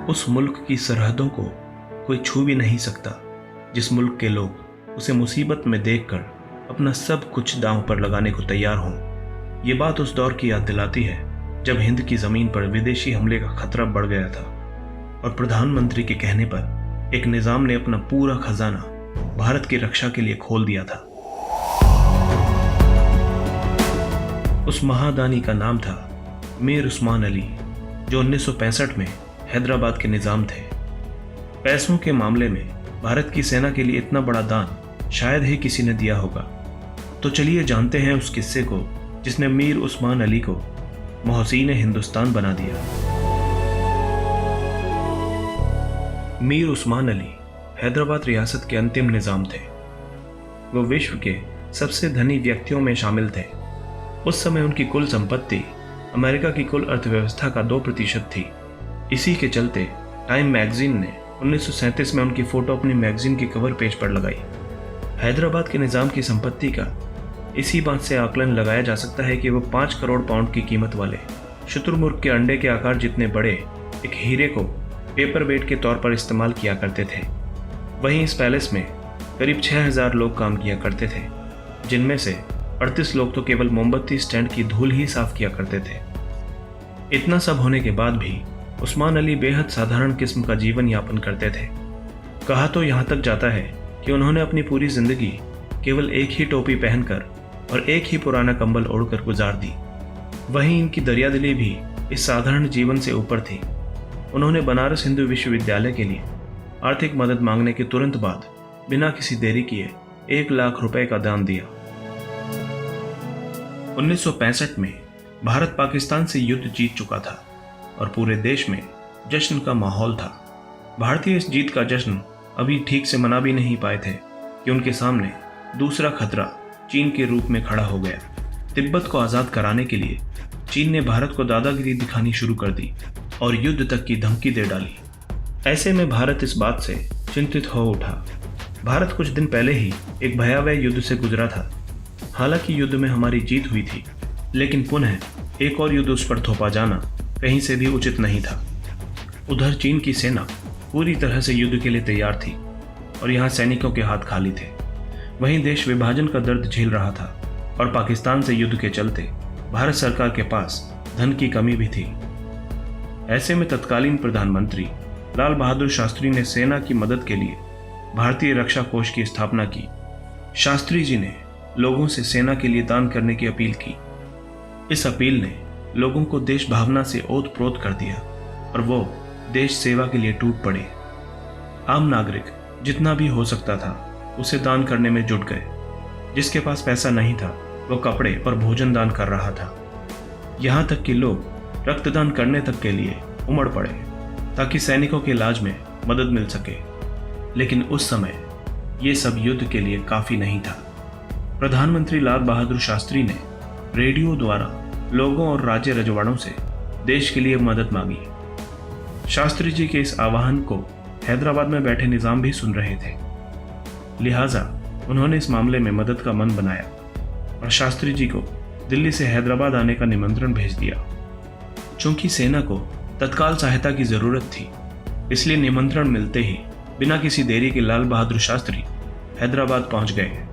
उस मुल्क की सरहदों को कोई छू भी नहीं सकता, जिस मुल्क के लोग उसे मुसीबत में देखकर अपना सब कुछ दांव पर लगाने को तैयार हों। ये बात उस दौर की याद दिलाती है जब हिंद की जमीन पर विदेशी हमले का खतरा बढ़ गया था और प्रधानमंत्री के कहने पर एक निजाम ने अपना पूरा खजाना भारत की रक्षा के लिए खोल दिया था। उस महादानी का नाम था मीर उस्मान अली, जो 1965 में हैदराबाद के निजाम थे। पैसों के मामले में भारत की सेना के लिए इतना बड़ा दान शायद ही किसी ने दिया होगा। तो चलिए जानते हैं उस किस्से को जिसने मीर उस्मान अली को मोहसीन हिंदुस्तान बना दिया। मीर उस्मान अली हैदराबाद रियासत के अंतिम निजाम थे। वो विश्व के सबसे धनी व्यक्तियों में शामिल थे। उस समय उनकी कुल संपत्ति अमेरिका की कुल अर्थव्यवस्था का 2% थी। इसी के चलते टाइम मैगजीन ने 1937 में उनकी फोटो अपनी मैगजीन की कवर पेज पर लगाई। हैदराबाद के निजाम की संपत्ति का इसी बात से आकलन लगाया जा सकता है कि वो 5 करोड़ पाउंड की कीमत वाले शुतुरमुर्ग के अंडे के आकार जितने बड़े एक हीरे को पेपर वेट के तौर पर इस्तेमाल किया करते थे। वहीं इस पैलेस में करीब 6000 लोग काम किया करते थे, जिनमें से 38 लोग तो केवल मोमबत्ती स्टैंड की धूल ही साफ किया करते थे। इतना सब होने के बाद भी उस्मान अली बेहद साधारण किस्म का जीवन यापन करते थे। कहा तो यहाँ तक जाता है कि उन्होंने अपनी पूरी जिंदगी केवल एक ही टोपी पहनकर और एक ही पुराना कंबल ओढ़कर गुजार दी। वहीं इनकी दरियादिली भी इस साधारण जीवन से ऊपर थी। उन्होंने बनारस हिंदू विश्वविद्यालय के लिए आर्थिक मदद मांगने के तुरंत बाद बिना किसी देरी किए 1 लाख रुपए का दान दिया। 1965 में भारत पाकिस्तान से युद्ध जीत चुका था और पूरे देश में जश्न का माहौल था। भारतीय इस जीत का जश्न अभी ठीक से मना भी नहीं पाए थे कि उनके सामने दूसरा खतरा चीन के रूप में खड़ा हो गया। तिब्बत को आज़ाद कराने के लिए चीन ने भारत को दादागिरी दिखानी शुरू कर दी और युद्ध तक की धमकी दे डाली। ऐसे में भारत इस बात से चिंतित हो उठा। भारत कुछ दिन पहले ही एक भयावह युद्ध से गुजरा था। हालांकि युद्ध में हमारी जीत हुई थी, लेकिन पुनः एक और युद्ध उस पर थोपा जाना कहीं से भी उचित नहीं था। उधर चीन की सेना पूरी तरह से युद्ध के लिए तैयार थी और यहाँ सैनिकों के हाथ खाली थे। वहीं देश विभाजन का दर्द झेल रहा था और पाकिस्तान से युद्ध के चलते भारत सरकार के पास धन की कमी भी थी। ऐसे में तत्कालीन प्रधानमंत्री लाल बहादुर शास्त्री ने सेना की मदद के लिए भारतीय रक्षा कोष की स्थापना की। शास्त्री जी ने लोगों से सेना के लिए दान करने की अपील की। इस अपील ने लोगों को देश भावना से ओत-प्रोत कर दिया और वो देश सेवा के लिए टूट पड़े। आम नागरिक जितना भी हो सकता था उसे दान करने में जुट गए। जिसके पास पैसा नहीं था वो कपड़े और भोजन दान कर रहा था। यहाँ तक कि लोग रक्तदान करने तक के लिए उमड़ पड़े ताकि सैनिकों के इलाज में मदद मिल सके। लेकिन उस समय ये सब युद्ध के लिए काफी नहीं था। प्रधानमंत्री लाल बहादुर शास्त्री ने रेडियो द्वारा लोगों और राज्य रजवाड़ों से देश के लिए मदद मांगी। शास्त्री जी के इस आह्वान को हैदराबाद में बैठे निजाम भी सुन रहे थे, लिहाजा उन्होंने इस मामले में मदद का मन बनाया और शास्त्री जी को दिल्ली से हैदराबाद आने का निमंत्रण भेज दिया। चूंकि सेना को तत्काल सहायता की जरूरत थी, इसलिए निमंत्रण मिलते ही बिना किसी देरी के लाल बहादुर शास्त्री हैदराबाद पहुंच गए।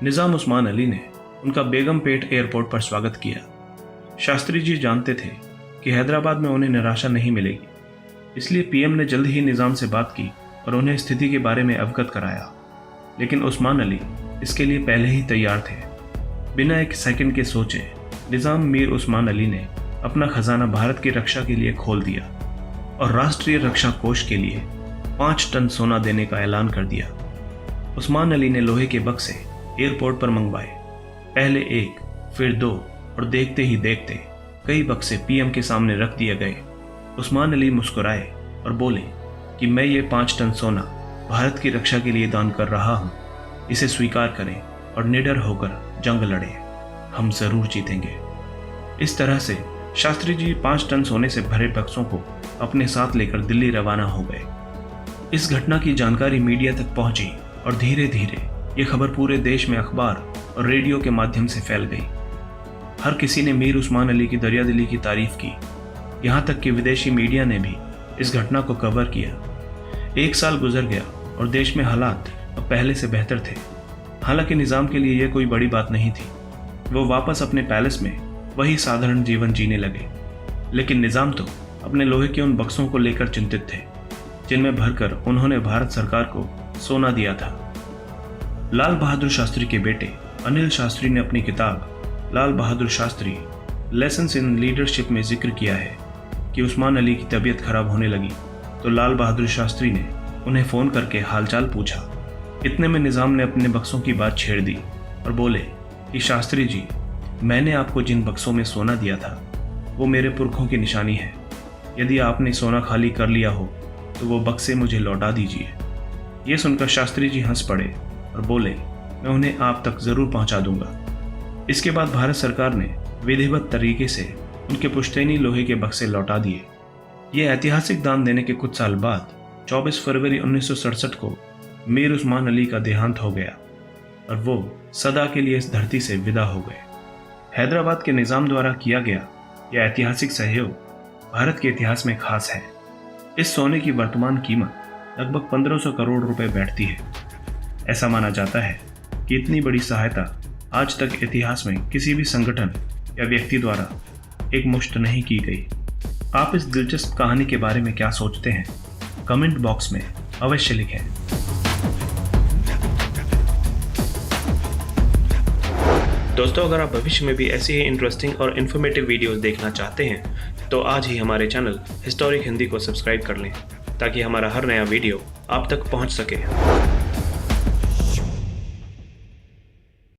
निजाम उस्मान अली ने उनका बेगमपेट एयरपोर्ट पर स्वागत किया। शास्त्री जी जानते थे कि हैदराबाद में उन्हें निराशा नहीं मिलेगी, इसलिए पीएम ने जल्द ही निजाम से बात की और उन्हें स्थिति के बारे में अवगत कराया। लेकिन उस्मान अली इसके लिए पहले ही तैयार थे। बिना एक सेकंड के सोचे निजाम मीर उस्मान अली ने अपना खजाना भारत की रक्षा के लिए खोल दिया और राष्ट्रीय रक्षा कोष के लिए 5 टन सोना देने का ऐलान कर दिया। उस्मान अली ने लोहे के बक्से एयरपोर्ट पर मंगवाए। पहले 1, फिर 2 और देखते ही देखते कई बक्से पीएम के सामने रख दिए गए। उस्मान अली मुस्कुराए और बोले कि मैं ये 5 टन सोना भारत की रक्षा के लिए दान कर रहा हूँ। इसे स्वीकार करें और निडर होकर जंग लड़ें। हम जरूर जीतेंगे। इस तरह से शास्त्री जी 5 टन सोने से भरे बक्सों को अपने साथ लेकर दिल्ली रवाना हो गए। इस घटना की जानकारी मीडिया तक पहुंची और धीरे धीरे ये खबर पूरे देश में अखबार और रेडियो के माध्यम से फैल गई। हर किसी ने मीर उस्मान अली की दरियादिली की तारीफ की। यहाँ तक कि विदेशी मीडिया ने भी इस घटना को कवर किया। 1 साल गुजर गया और देश में हालात अब पहले से बेहतर थे। हालांकि निज़ाम के लिए यह कोई बड़ी बात नहीं थी। वो वापस अपने पैलेस में वही साधारण जीवन जीने लगे। लेकिन निज़ाम तो अपने लोहे के उन बक्सों को लेकर चिंतित थे जिनमें भरकर उन्होंने भारत सरकार को सोना दिया था। लाल बहादुर शास्त्री के बेटे अनिल शास्त्री ने अपनी किताब Lal Bahadur Shastri lessons in leadership में जिक्र किया है कि उस्मान अली की तबीयत खराब होने लगी तो लाल बहादुर शास्त्री ने उन्हें फ़ोन करके हालचाल पूछा। इतने में निज़ाम ने अपने बक्सों की बात छेड़ दी और बोले कि शास्त्री जी, मैंने आपको जिन बक्सों में सोना दिया था वो मेरे पुरखों की निशानी है। यदि आपने सोना खाली कर लिया हो तो वो बक्से मुझे लौटा दीजिए। ये सुनकर शास्त्री जी हंस पड़े और बोले, मैं उन्हें आप तक ज़रूर पहुंचा दूंगा। इसके बाद भारत सरकार ने विधिवत तरीके से उनके पुश्तैनी लोहे के बक्से लौटा दिए। ये ऐतिहासिक दान देने के कुछ साल बाद 24 फरवरी 1967 को मीर उस्मान अली का देहांत हो गया और वो सदा के लिए इस धरती से विदा हो गए। हैदराबाद के निज़ाम द्वारा किया गया यह ऐतिहासिक सहयोग भारत के इतिहास में खास है। इस सोने की वर्तमान कीमत लगभग 1500 करोड़ रुपए बैठती है। ऐसा माना जाता है कि इतनी बड़ी सहायता आज तक इतिहास में किसी भी संगठन या व्यक्ति द्वारा एक मुश्त नहीं की गई। आप इस दिलचस्प कहानी के बारे में क्या सोचते हैं? कमेंट बॉक्स में अवश्य लिखें। दोस्तों, अगर आप भविष्य में भी ऐसी ही इंटरेस्टिंग और इन्फॉर्मेटिव वीडियोस देखना चाहते हैं तो आज ही हमारे चैनल हिस्टोरिक हिंदी को सब्सक्राइब कर लें ताकि हमारा हर नया वीडियो आप तक पहुंच सके।